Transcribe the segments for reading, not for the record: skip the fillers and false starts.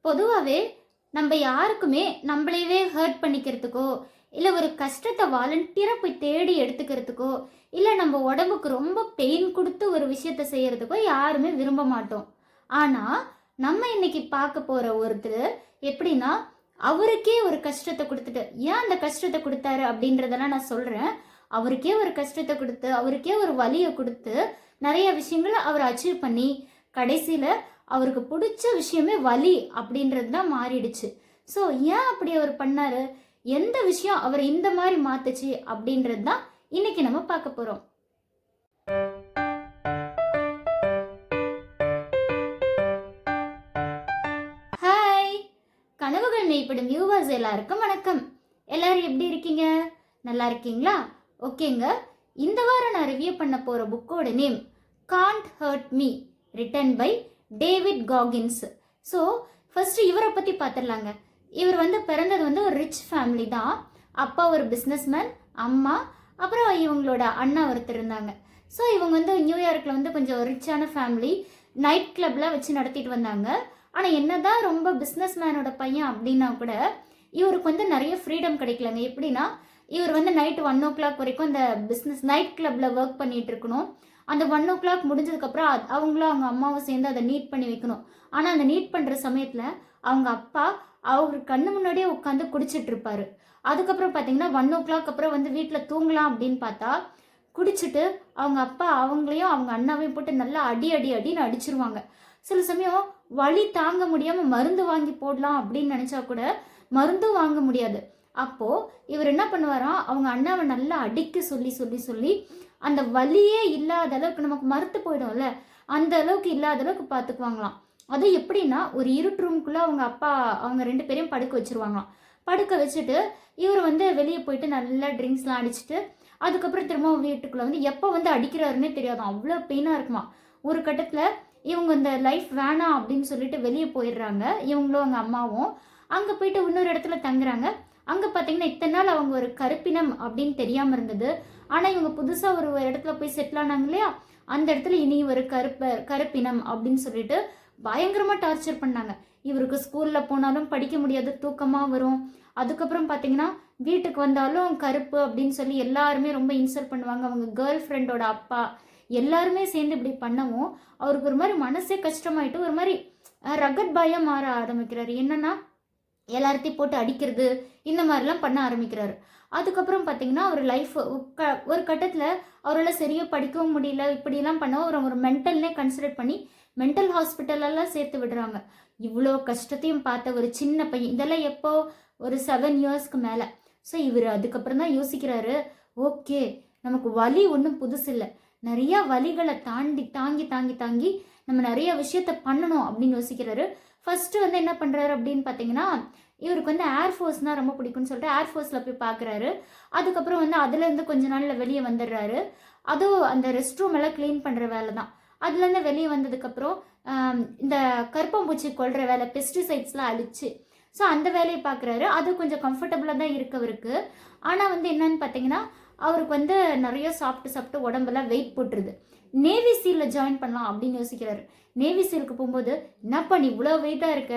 பொதுவாகவே நம்ம யாருக்குமே நம்மளையவே ஹர்ட் பண்ணிக்கிறதுக்கோ இல்லை ஒரு கஷ்டத்தை வாலண்டியராக போய் தேடி எடுத்துக்கிறதுக்கோ இல்லை நம்ம உடம்புக்கு ரொம்ப பெயின் கொடுத்து ஒரு விஷயத்த செய்யறதுக்கோ யாருமே விரும்ப மாட்டோம். ஆனால் நம்ம இன்னைக்கு பார்க்க போகிற ஒருத்தர் எப்படின்னா அவருக்கே ஒரு கஷ்டத்தை கொடுத்துட்டு ஏன் அந்த கஷ்டத்தை கொடுத்தாரு அப்படின்றதெல்லாம் நான் சொல்கிறேன். அவருக்கே ஒரு கஷ்டத்தை கொடுத்து அவருக்கே ஒரு வலியை கொடுத்து நிறைய விஷயங்களை அவர் அச்சீவ் பண்ணி கடைசியில் அவருக்கு பிடிச்ச விஷயமே வலி அப்படின்றது தான் மாறிடுச்சு. ஸோ ஏன் அப்படி அவர் பண்ணாரு, எந்த விஷயம் அவர் இந்த மாதிரி மாத்துச்சு அப்படின்றது தான் இன்னைக்கு நம்ம பார்க்க போறோம். ஹாய், கனவுகள் மெய்ப்படும் வியூவர்ஸ் எல்லாருக்கும் வணக்கம். எல்லாரும் எப்படி இருக்கீங்க? நல்லா இருக்கீங்களா? ஓகேங்க. இந்த வாரம் நான் ரிவ்யூ பண்ண போற புக்கோட name can't hurt me, written by David Goggins. So first இவரை பற்றி பார்த்துடலாங்க. இவர் பிறந்தது ஒரு ரிச் ஃபேமிலி தான். அப்பா ஒரு பிஸ்னஸ்மேன், அம்மா அப்புறம் இவங்களோட அண்ணா ஒருத்தர் இருந்தாங்க. ஸோ இவங்க நியூயார்க்கில் கொஞ்சம் ரிச்சான ஃபேமிலி, நைட் கிளப்லாம் வச்சு நடத்திட்டு வந்தாங்க. ஆனால் என்னதான் ரொம்ப பிஸ்னஸ் மேனோட பையன் அப்படின்னா கூட இவருக்கு நிறைய ஃப்ரீடம் கிடைக்கலங்க. எப்படின்னா இவர் நைட்டு 1 o'clock வரைக்கும் அந்த பிஸ்னஸ் நைட் கிளப்பில் ஒர்க் பண்ணிட்டு இருக்கணும். அந்த 1 o'clock முடிஞ்சதுக்கப்புறம் அவங்களும் அவங்க அம்மாவும் சேர்ந்து அதை நீட் பண்ணி வைக்கணும். ஆனால் அந்த நீட் பண்ணுற சமயத்தில் அவங்க அப்பா அவர் கண்ணு முன்னாடியே உட்காந்து குடிச்சிட்டு இருப்பாரு. அதுக்கப்புறம் பார்த்தீங்கன்னா 1 o'clock அப்புறம் வீட்டில் தூங்கலாம் அப்படின்னு பார்த்தா குடிச்சிட்டு அவங்க அப்பா அவங்களையும் அவங்க அண்ணாவையும் போட்டு நல்லா அடின்னு அடிச்சிருவாங்க. சில சமயம் வலி தாங்க முடியாமல் மருந்து வாங்கி போடலாம் அப்படின்னு நினச்சா கூட மருந்தும் வாங்க முடியாது. அப்போது இவர் என்ன பண்ணுவாராம், அவங்க அண்ணாவை நல்லா அடிக்க சொல்லி அந்த வலியே இல்லாத அளவுக்கு, நமக்கு மறுத்து போயிடும்ல அந்த அளவுக்கு இல்லாத அளவுக்கு பார்த்துக்குவாங்களாம். அது எப்படின்னா ஒரு இருட்டு ரூம்குள்ளே அவங்க அப்பா அவங்க 2 பேரையும் படுக்க வச்சுருவாங்களாம். படுக்க வச்சுட்டு இவர் வெளியே போயிட்டு நல்லா ட்ரிங்க்ஸ்லாம் அடிச்சுட்டு அதுக்கப்புறம் திரும்ப வீட்டுக்குள்ளே எப்போ அடிக்கிறாருன்னே தெரியாதான், அவ்வளோ பெயினாக இருக்குமா. ஒரு கட்டத்தில் இவங்க இந்த லைஃப் வேணாம் அப்படின்னு சொல்லிட்டு வெளியே போயிடுறாங்க. இவங்களும் அவங்க அம்மாவும் அங்கே போயிட்டு இன்னொரு இடத்துல தங்குறாங்க. அங்கே பார்த்தீங்கன்னா இத்தனை நாள் அவங்க ஒரு கருப்பினம் அப்படின்னு தெரியாமல் இருந்தது. ஆனால் இவங்க புதுசாக ஒரு இடத்துல போய் செட்டில் ஆனாங்க இல்லையா, அந்த இடத்துல இனி ஒரு கருப்பினம் அப்படின்னு சொல்லிட்டு பயங்கரமாக டார்ச்சர் பண்ணாங்க. இவருக்கு ஸ்கூலில் போனாலும் படிக்க முடியாது, தூக்கமாக வரும். அதுக்கப்புறம் பார்த்தீங்கன்னா வீட்டுக்கு வந்தாலும் கருப்பு அப்படின்னு சொல்லி எல்லாருமே ரொம்ப இன்சல்ட் பண்ணுவாங்க. அவங்க கேர்ள் ஃப்ரெண்டோட அப்பா எல்லாருமே சேர்ந்து இப்படி பண்ணவும் அவருக்கு ஒரு மாதிரி மனசே கஷ்டமாயிட்டு ஒரு மாதிரி ரகட் பாயாக மாற ஆரம்பிக்கிறாரு. என்னன்னா எல்லார்த்தையும் போட்டு அடிக்கிறது இந்த மாதிரிலாம் பண்ண ஆரம்பிக்கிறாரு. அதுக்கப்புறம் பார்த்தீங்கன்னா அவர் லைஃப் ஒரு கட்டத்தில் அவரால் சரியாக படிக்கவும் முடியல. இப்படிலாம் பண்ண ஒரு மென்டல்னே கன்சிடர் பண்ணி மென்டல் ஹாஸ்பிட்டலெல்லாம் சேர்த்து விடுறாங்க. இவ்வளோ கஷ்டத்தையும் பார்த்த ஒரு சின்ன பையன், இதெல்லாம் எப்போ ஒரு 7 yearsக்கு மேலே. ஸோ இவர் அதுக்கப்புறம் தான் யோசிக்கிறாரு, ஓகே நமக்கு வலி ஒன்றும் புதுசு இல்லை, நிறையா வலிகளை தாங்கி நம்ம நிறைய விஷயத்த பண்ணணும் அப்படின்னு யோசிக்கிறாரு. ஃபர்ஸ்ட்டு என்ன பண்ணுறாரு அப்படின்னு பார்த்தீங்கன்னா இவருக்கு ஏர்ஃபோர்ஸ்னால் ரொம்ப பிடிக்கும்னு சொல்லிட்டு ஏர்ஃபோர்ஸில் போய் பார்க்குறாரு. அதுக்கப்புறம் அதுலேருந்து கொஞ்ச நாளில் வெளியே வந்துடுறாரு. அதுவும் அந்த ரெஸ்ட் ரூம் எல்லாம் க்ளீன் பண்ணுற வேலை தான். அதுலேருந்து வெளியே வந்ததுக்கப்புறம் இந்த கருப்பம்பூச்சி கொள்கிற வேலை, பெஸ்டிசைட்ஸ்லாம் அழிச்சு, ஸோ அந்த வேலையை பார்க்குறாரு. அது கொஞ்சம் கம்ஃபர்டபுளாக தான் இருக்கு அவருக்கு. ஆனால் என்னன்னு பார்த்தீங்கன்னா அவருக்கு நிறைய சாப்பிட்டு உடம்பெல்லாம் வெயிட் போட்டுருது. நேவி சீலில் ஜாயின் பண்ணலாம் அப்படின்னு யோசிக்கிறாரு. நேவி சீலுக்கு போகும்போது என்னப்பா நீ இவ்வளோ வெயிட்டாக இருக்க,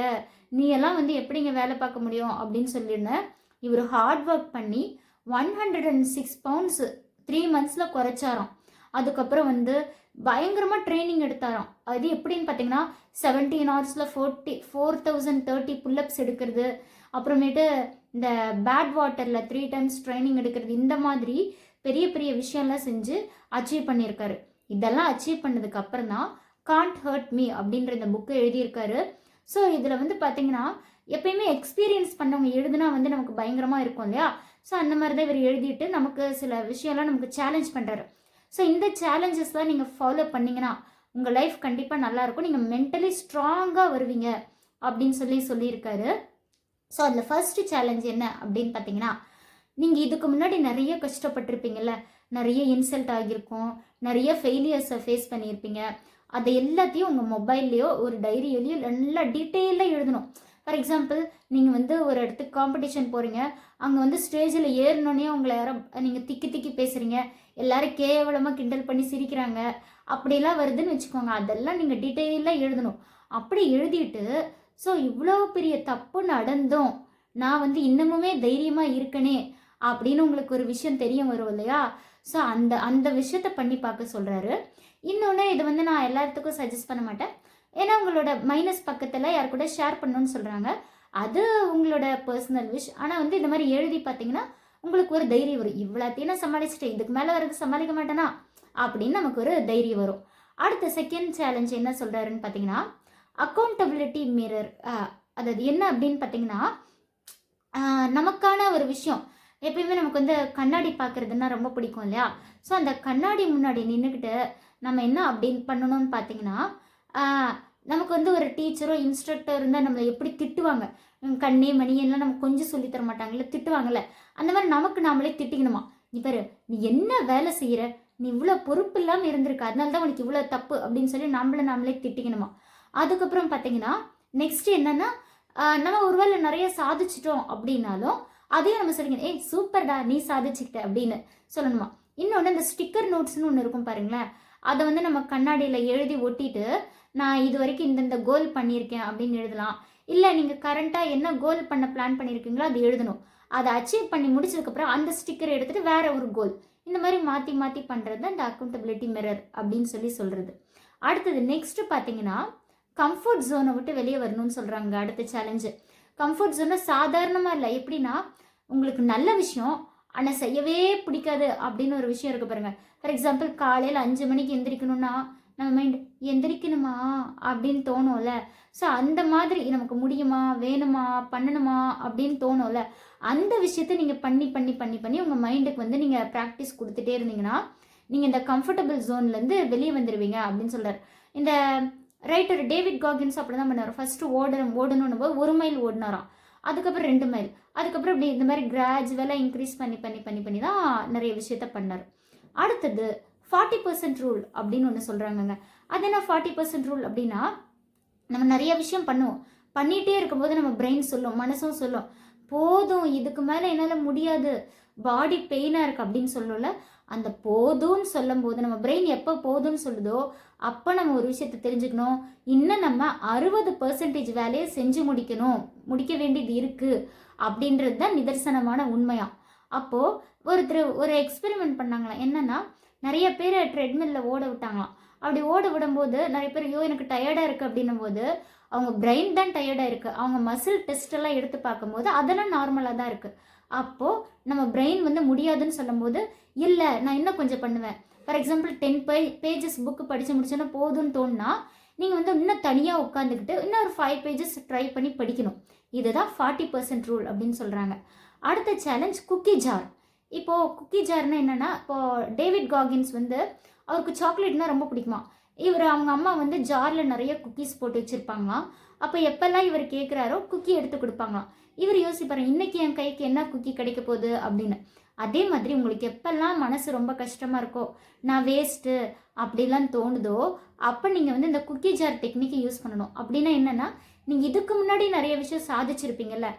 நீ எல்லாம் எப்படிங்க வேலை பார்க்க முடியும் அப்படின்னு சொல்லியிருந்தேன். இவர் ஹார்ட் ஒர்க் பண்ணி 106 pounds 3 months குறைச்சாராம். அதுக்கப்புறம் பயங்கரமாக ட்ரைனிங் எடுத்தாராம். அது எப்படின்னு பார்த்தீங்கன்னா 17 hours 4030 புல்லப்ஸ் எடுக்கிறது, அப்புறமேட்டு இந்த பேட் வாட்டரில் 3 times ட்ரைனிங் எடுக்கிறது, இந்த மாதிரி பெரிய பெரிய விஷயம்லாம் செஞ்சு அச்சீவ் பண்ணியிருக்காரு. இதெல்லாம் அச்சீவ் பண்ணதுக்கு அப்புறம் தான் காண்ட் ஹர்ட் மீ அப்படின்ற இந்த புக்கை எழுதியிருக்காரு. ஸோ இதில் பார்த்தீங்கன்னா எப்பயுமே எக்ஸ்பீரியன்ஸ் பண்ணவங்க எழுதுனா நமக்கு பயங்கரமாக இருக்கும் இல்லையா. ஸோ அந்த மாதிரி தான் இவர் எழுதிட்டு நமக்கு சில விஷயம்லாம் நமக்கு சேலஞ்ச் பண்ணுறாரு. ஸோ இந்த சேலஞ்சஸ்லாம் நீங்கள் ஃபாலோ பண்ணிங்கன்னா உங்கள் லைஃப் கண்டிப்பாக நல்லாயிருக்கும், நீங்கள் மென்டலி ஸ்ட்ராங்காக வருவீங்க அப்படின்னு சொல்லியிருக்காரு. ஸோ அதில் ஃபர்ஸ்ட் சேலஞ்ச் என்ன அப்படின்னு பார்த்தீங்கன்னா, நீங்கள் இதுக்கு முன்னாடி நிறைய கஷ்டப்பட்டிருப்பீங்கள்ல, நிறைய இன்சல்ட் ஆகியிருக்கும், நிறைய ஃபெயிலியர்ஸை ஃபேஸ் பண்ணியிருப்பீங்க. அதை எல்லாத்தையும் உங்கள் மொபைல்லையோ ஒரு டைரியிலையோ நல்லா டீட்டெயிலாக எழுதணும். ஃபார் எக்ஸாம்பிள் நீங்கள் ஒரு இடத்துக்கு காம்படிஷன் போகிறீங்க, அங்கே ஸ்டேஜில் ஏறினோடனே உங்களை யாரும் நீங்கள் திக்கி பேசுகிறீங்க, எல்லாரும் கேவலமாக கிண்டல் பண்ணி சிரிக்கிறாங்க, அப்படிலாம் வருதுன்னு வச்சுக்கோங்க. அதெல்லாம் நீங்கள் டீட்டெயிலாக எழுதணும். அப்படி எழுதிட்டு ஸோ இவ்வளோ பெரிய தப்பு நடந்தும் நான் வந்து இன்னமுமே தைரியமாக இருக்கனே அப்படின்னு உங்களுக்கு ஒரு விஷயம் தெரிய வரும் இல்லையா? ஸோ அந்த அந்த விஷயத்த பண்ணி பார்க்க சொல்கிறாரு. இன்னொன்று, இது வந்து நான் எல்லாத்துக்கும் சஜஸ்ட் பண்ண மாட்டேன். ஏன்னா உங்களோட மைனஸ் பக்கத்தில் யார் கூட ஷேர் பண்ணணும்னு சொல்கிறாங்க. அது உங்களோட பர்சனல் விஷ். ஆனால் வந்து இந்த மாதிரி எழுதி பார்த்தீங்கன்னா உங்களுக்கு ஒரு தைரியம் வரும். இவ்வளோத்தையும் நான் சமாளிச்சிட்டேன், இதுக்கு மேலே வரது சமாளிக்க மாட்டேனா அப்படின்னு நமக்கு ஒரு தைரியம் வரும். அடுத்த செகண்ட் சேலஞ்ச் என்ன சொல்கிறாருன்னு பார்த்தீங்கன்னா, அக்கௌண்டபிலிட்டி மிரர். அதாவது என்ன அப்படின்னு பார்த்தீங்கன்னா, நமக்கான ஒரு விஷயம். எப்பயுமே நமக்கு வந்து கண்ணாடி பார்க்குறதுன்னா ரொம்ப பிடிக்கும் இல்லையா? ஸோ அந்த கண்ணாடி முன்னாடி நின்றுக்கிட்டு நம்ம என்ன அப்படின்னு பண்ணணும்னு பார்த்தீங்கன்னா, நமக்கு வந்து ஒரு டீச்சரோ இன்ஸ்ட்ரக்டர் இருந்தால் நம்மளை எப்படி திட்டுவாங்க, கண்ணே மணி எல்லாம் நமக்கு கொஞ்சம் சொல்லித்தர மாட்டாங்கல்ல, திட்டுவாங்கல்ல. அந்த மாதிரி நமக்கு நாமளே திட்டிக்கணுமா. நீ பாரு, நீ என்ன வேலை செய்கிற, நீ இவ்வளோ பொறுப்பு இல்லாமல் இருந்திருக்க, அதனால தான் உனக்கு இவ்வளோ தப்பு அப்படின்னு சொல்லி நாமளே திட்டிக்கணுமா. அதுக்கப்புறம் பார்த்தீங்கன்னா நெக்ஸ்ட் என்னன்னா, நம்ம ஒருவேளை நிறைய சாதிச்சிட்டோம் அப்படின்னாலும் அதையும் நம்ம சொல்லிக்கணும், ஏய் சூப்பர்டா நீ சாதிச்சுக்கிட்ட அப்படின்னு சொல்லணுமா. இன்னொன்று, இந்த ஸ்டிக்கர் நோட்ஸ்னு ஒன்று இருக்கும் பாருங்களேன், அதை வந்து நம்ம கண்ணாடியில் எழுதி ஒட்டிட்டு நான் இது வரைக்கும் இந்தந்த கோல் பண்ணியிருக்கேன் அப்படின்னு எழுதலாம். இல்லை நீங்கள் கரண்ட்டாக என்ன கோல் பண்ண பிளான் பண்ணியிருக்கீங்களோ அது எழுதணும். அதை அச்சீவ் பண்ணி முடிச்சதுக்கப்புறம் அந்த ஸ்டிக்கரை எடுத்துகிட்டு வேற ஒரு கோல், இந்த மாதிரி மாற்றி மாற்றி பண்ணுறது தான் இந்த அக்கௌண்டபிலிட்டி மிரர் அப்படின்னு சொல்லி சொல்கிறது. அடுத்தது நெக்ஸ்ட்டு பார்த்தீங்கன்னா, கம்ஃபர்ட் ஜோனை விட்டு வெளியே வரணும்னு சொல்கிறாங்க. அடுத்த சேலஞ்சு, கம்ஃபர்ட் ஜோனை சாதாரணமாக இல்லை, எப்படின்னா உங்களுக்கு நல்ல விஷயம் ஆனால் செய்யவே பிடிக்காது அப்படின்னு ஒரு விஷயம் இருக்குது பாருங்கள். ஃபார் எக்ஸாம்பிள், காலையில் 5 மணிக்கு எந்திரிக்கணும்னா நம்ம மைண்ட் எந்திரிக்கணுமா அப்படின்னு தோணும்ல. ஸோ அந்த மாதிரி நமக்கு முடியுமா, வேணுமா, பண்ணணுமா அப்படின்னு தோணும்ல. அந்த விஷயத்தை நீங்கள் பண்ணி பண்ணி பண்ணி பண்ணி உங்கள் மைண்டுக்கு வந்து நீங்கள் ப்ராக்டிஸ் கொடுத்துட்டே இருந்தீங்கன்னா நீங்கள் இந்த கம்ஃபர்டபுள் ஜோன்லேருந்து வெளியே வந்துடுவீங்க அப்படின்னு சொல்கிறார். இந்த ரைட்டர் டேவிட் காகின்ஸ் அப்படி தான் பண்ணுவார். ஃபஸ்ட்டு ஓடணும் போது 1 மைல் ஓடினாராம், அதுக்கப்புறம் 2 மைல், அதுக்கப்புறம் இப்படி இந்த மாதிரி கிராஜுவலாக இன்க்ரீஸ் பண்ணி பண்ணி பண்ணி பண்ணி தான் நிறைய விஷயத்த பண்ணார். அடுத்தது 40% ரூல் அப்படின்னு ஒன்று சொல்கிறாங்கங்க. அது என்ன 40% ரூல் அப்படின்னா, நம்ம நிறைய விஷயம் பண்ணுவோம், பண்ணிகிட்டே இருக்கும்போது நம்ம பிரெயின் சொல்லும், மனசும் சொல்லும், போதும் இதுக்கு மேலே என்னால் முடியாது, பாடி பெயினாக இருக்குது அப்படின்னு சொல்லல. அந்த போதும்னு சொல்லும் போது நம்ம பிரெயின் எப்போ போதும்னு சொல்லுதோ அப்போ நம்ம ஒரு விஷயத்தை தெரிஞ்சுக்கணும், இன்னும் நம்ம 60% வேலையை செஞ்சு முடிக்க வேண்டியது இருக்குது அப்படின்றது தான் நிதர்சனமான உண்மையாக. அப்போது ஒருத்தர் ஒரு எக்ஸ்பெரிமெண்ட் பண்ணாங்களாம். என்னென்னா, நிறைய பேர் ட்ரெட்மில்லில் ஓட விட்டாங்களாம். அப்படி ஓட விடும்போது நிறைய பேர் ஐயோ எனக்கு டயர்டாக இருக்குது அப்படின்னும் போது அவங்க பிரெயின் தான் டயர்டாக இருக்குது. அவங்க மசில் டெஸ்ட்டெல்லாம் எடுத்து பார்க்கும்போது அதெல்லாம் நார்மலாக தான் இருக்குது. அப்போது நம்ம பிரெயின் வந்து முடியாதுன்னு சொல்லும்போது, இல்லை நான் இன்னும் கொஞ்சம் பண்ணுவேன். ஃபார் எக்ஸாம்பிள் 10 பேஜஸ் புக்கு படித்து முடிச்சோன்னா போதும்னு தோணுனா நீங்கள் வந்து இன்னும் தனியாக உட்காந்துக்கிட்டு இன்னும் ஒரு 5 பேஜஸ் ட்ரை பண்ணி படிக்கணும். இதுதான் 40% ரூல் அப்படின்னு சொல்கிறாங்க. அடுத்த சேலஞ்ச் குக்கி ஜார். இப்போது குக்கி ஜார்னா என்னென்னா, இப்போது டேவிட் காகின்ஸ் வந்து அவருக்கு சாக்லேட்னால் ரொம்ப பிடிக்குமா. அவங்க அம்மா வந்து ஜாரில் நிறைய குக்கீஸ் போட்டு வச்சுருப்பாங்களாம். அப்போ எப்போல்லாம் இவர் கேட்குறாரோ குக்கி எடுத்து கொடுப்பாங்களாம். இவர் யோசிப்பாரு, இன்றைக்கி என் கைக்கு என்ன குக்கி கிடைக்க போகுது அப்படின்னு. அதே மாதிரி உங்களுக்கு எப்பெல்லாம் மனசு ரொம்ப கஷ்டமாக இருக்கோ, நான் வேஸ்ட்டு அப்படிலாம் தோணுதோ, அப்போ நீங்கள் வந்து இந்த குக்கி ஜார் டெக்னிக்கை யூஸ் பண்ணணும். அப்படின்னா என்னென்னா, நீங்கள் இதுக்கு முன்னாடி நிறைய விஷயம் சாதிச்சிருப்பீங்கள்ல,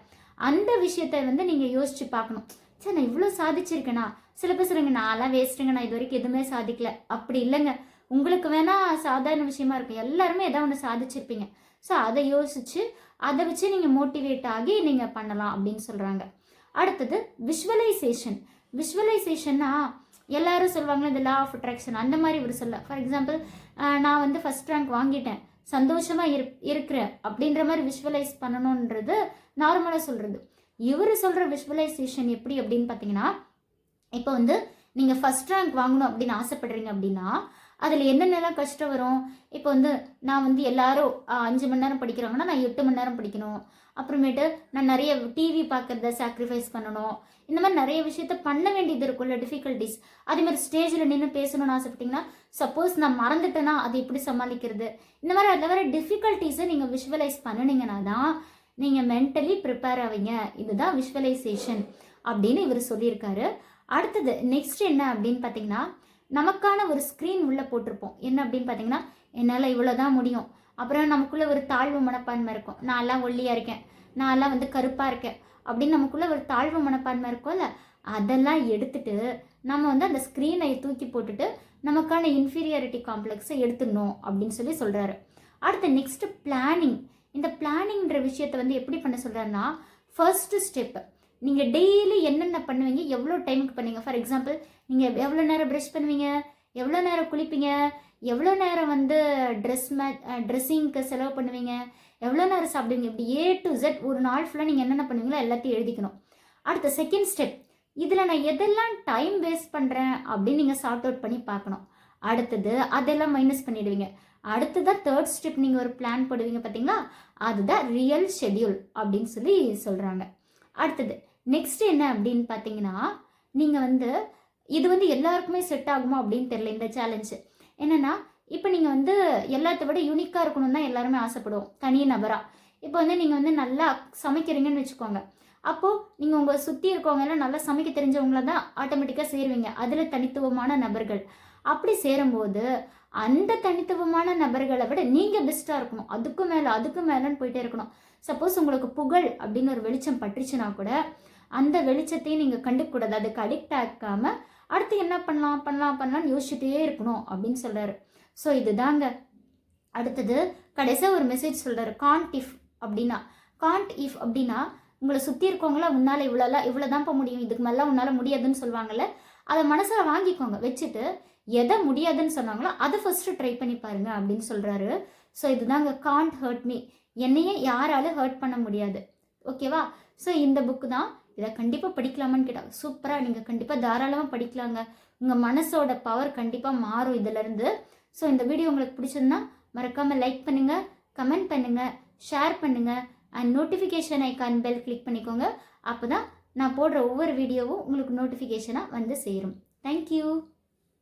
அந்த விஷயத்தை வந்து நீங்கள் யோசித்து பார்க்கணும். சரி நான் இவ்வளோ சாதிச்சிருக்கேனா. சில பேர் சொல்லுங்க, நான்லாம் வேஸ்ட்டுங்க, நான் இது வரைக்கும் எதுவுமே சாதிக்கல. அப்படி இல்லைங்க, உங்களுக்கு வேணால் சாதாரண விஷயமா இருக்கும், எல்லாருமே எதாவது ஒன்று சாதிச்சிருப்பீங்க. ஸோ அதை யோசித்து அதை வச்சு நீங்கள் மோட்டிவேட் ஆகி நீங்கள் பண்ணலாம் அப்படின்னு சொல்கிறாங்க. அடுத்தது விஷுவலைசேஷன்னா எல்லாரும் சொல்லுவாங்க இந்த லா ஆஃப் அட்ராக்ஷன், அந்த மாதிரி ஒரு சொல்ல. ஃபார் எக்ஸாம்பிள், நான் வந்து ஃபஸ்ட் ரேங்க் வாங்கிட்டேன், சந்தோஷமாக இருக்கிறேன் அப்படின்ற மாதிரி விஷுவலைஸ் பண்ணணுன்றது நார்மலாக சொல்கிறது. இவர் சொல்கிற விஷுவலைசேஷன் எப்படி அப்படின்னு பார்த்தீங்கன்னா, இப்போ வந்து நீங்கள் ஃபஸ்ட் ரேங்க் வாங்கணும் அப்படின்னு ஆசைப்படுறீங்க அப்படின்னா அதில் என்னென்னலாம் கஷ்டம் வரும். இப்போ வந்து நான் வந்து எல்லாரும் 5 மணி நேரம் படிக்கிறாங்கன்னா நான் 8 மணி நேரம் படிக்கணும். அப்புறமேட்டு நான் நிறைய டிவி பார்க்குறத சாக்ரிஃபைஸ் பண்ணணும். இந்த மாதிரி நிறைய விஷயத்த பண்ண வேண்டியது இருக்கும்ல, டிஃபிகல்ட்டிஸ். அதேமாதிரி ஸ்டேஜில் நின்று பேசணும்னு ஆசைப்பட்டீங்கன்னா, சப்போஸ் நான் மறந்துட்டேன்னா அது எப்படி சமாளிக்கிறது, இந்த மாதிரி அதில் வர டிஃபிகல்ட்டிஸை நீங்கள் விஷுவலைஸ் பண்ணினீங்கன்னா தான் நீங்கள் மென்டலி ப்ரிப்பேர் ஆவீங்க. இதுதான் விஷுவலைசேஷன் அப்படின்னு இவர் சொல்லியிருக்காரு. அடுத்தது நெக்ஸ்ட் என்ன அப்படின்னு பார்த்தீங்கன்னா, நமக்கான ஒரு ஸ்க்ரீன் உள்ளே போட்டிருப்போம். என்ன அப்படின்னு பார்த்தீங்கன்னா, என்னால் இவ்வளோ தான் முடியும். அப்புறம் நமக்குள்ளே ஒரு தாழ்வு மனப்பான்மை இருக்கும், நான்லாம் ஒல்லியாக இருக்கேன், நான்லாம் வந்து கருப்பாக இருக்கேன் அப்படின்னு நமக்குள்ளே ஒரு தாழ்வு மனப்பான்மை இருக்கும்ல, அதெல்லாம் எடுத்துட்டு நம்ம வந்து அந்த ஸ்க்ரீனை தூக்கி போட்டுட்டு நமக்கான இன்ஃபீரியாரிட்டி காம்ப்ளெக்ஸை எடுத்துடணும் அப்படின்னு சொல்லி சொல்கிறாரு. அடுத்து நெக்ஸ்ட்டு பிளானிங். இந்த பிளானிங்ன்ற விஷயத்தை வந்து எப்படி பண்ண சொல்கிறாருன்னா, ஃபர்ஸ்ட் ஸ்டெப் நீங்கள் டெய்லி என்னென்ன பண்ணுவீங்க, எவ்வளோ டைமுக்கு பண்ணுவீங்க. ஃபார் எக்ஸாம்பிள், நீங்கள் எவ்வளோ நேரம் ப்ரஷ் பண்ணுவீங்க, எவ்வளோ நேரம் குளிப்பீங்க, எவ்வளோ நேரம் வந்து ட்ரெஸ்ஸிங்க்கு செலவு பண்ணுவீங்க, எவ்வளோ நேரம் சாப்பிடுவீங்க, இப்படி A to Z ஒரு நாள் ஃபுல்லாக நீங்கள் என்னென்ன பண்ணுவீங்களோ எல்லாத்தையும் எழுதிக்கணும். அடுத்த செகண்ட் ஸ்டெப், இதில் நான் எதெல்லாம் டைம் வேஸ்ட் பண்ணுறேன் அப்படின்னு நீங்கள் சார்ட் அவுட் பண்ணி பார்க்கணும். அடுத்தது அதெல்லாம் மைனஸ் பண்ணிடுவீங்க. அடுத்ததான் தேர்ட் ஸ்டெப், நீங்கள் ஒரு பிளான் போடுவீங்க பார்த்தீங்களா, அதுதான் ரியல் ஷெட்யூல் அப்படின்னு சொல்லி சொல்கிறாங்க. அடுத்தது நெக்ஸ்ட் என்ன அப்படின்னு பார்த்தீங்கன்னா, நீங்கள் வந்து இது வந்து எல்லாருக்குமே செட் ஆகுமா அப்படின்னு தெரியல இந்த சேலஞ்சு. என்னென்னா, இப்போ நீங்கள் வந்து எல்லாத்த விட யூனிக்காக இருக்கணும் தான் எல்லாருமே ஆசைப்படுவோம், தனி நபராக. இப்போ வந்து நீங்கள் வந்து நல்லா சமைக்கிறீங்கன்னு வச்சுக்கோங்க. அப்போது நீங்கள் உங்கள் சுற்றி இருக்கவங்க எல்லாம் நல்லா சமைக்க தெரிஞ்சவங்கள தான் ஆட்டோமேட்டிக்காக சேருவீங்க. அதில் தனித்துவமான நபர்கள். அப்படி சேரும்போது அந்த தனித்துவமான நபர்களை விட நீங்கள் பெஸ்ட்டாக இருக்கணும். அதுக்கு மேலேன்னு போயிட்டே இருக்கணும். சப்போஸ் உங்களுக்கு புகழ் அப்படின்னு ஒரு வெளிச்சம் பட்டுச்சுன்னா கூட அந்த வெளிச்சத்தையும் நீங்கள் கண்டுக்கூடாது. அதுக்கு அடிக்ட் ஆக்காமல் அடுத்து என்ன பண்ணலாம்னு யோசிச்சுட்டே இருக்கணும் அப்படின்னு சொல்கிறாரு. ஸோ இதுதாங்க. அடுத்தது கடைசியாக ஒரு மெசேஜ் சொல்கிறாரு, காண்ட் இஃப் அப்படின்னா உங்களை சுற்றி இருக்கவங்கள உன்னால் இவ்வளோதான்ப்பா முடியும், இதுக்கு மேலே உன்னால் முடியாதுன்னு சொல்லுவாங்கள்ல, அதை மனசில் வாங்கிக்கோங்க. வச்சுட்டு எதை முடியாதுன்னு சொன்னாங்களோ அதை ஃபஸ்ட்டு ட்ரை பண்ணி பாருங்க அப்படின்னு சொல்கிறாரு. ஸோ இதுதாங்க, காண்ட் ஹர்ட் மீ, என்னையே யாராலும் ஹர்ட் பண்ண முடியாது. ஓகேவா? ஸோ இந்த புக்கு தான். இதை கண்டிப்பாக படிக்கலாமான்னு கேட்டால் சூப்பராக, நீங்கள் கண்டிப்பாக தாராளமாக படிக்கலாங்க. உங்கள் மனசோட பவர் கண்டிப்பாக மாறும் இதிலேருந்து. ஸோ இந்த வீடியோ உங்களுக்கு பிடிச்சிருந்தா மறக்காமல் லைக் பண்ணுங்கள், கமெண்ட் பண்ணுங்கள், ஷேர் பண்ணுங்கள், and notification icon bell click பண்ணிக்கோங்க. அப்போ தான் நான் போடுற ஒவ்வொரு வீடியோவும் உங்களுக்கு நோட்டிஃபிகேஷனாக வந்து சேரும். தேங்க்யூ.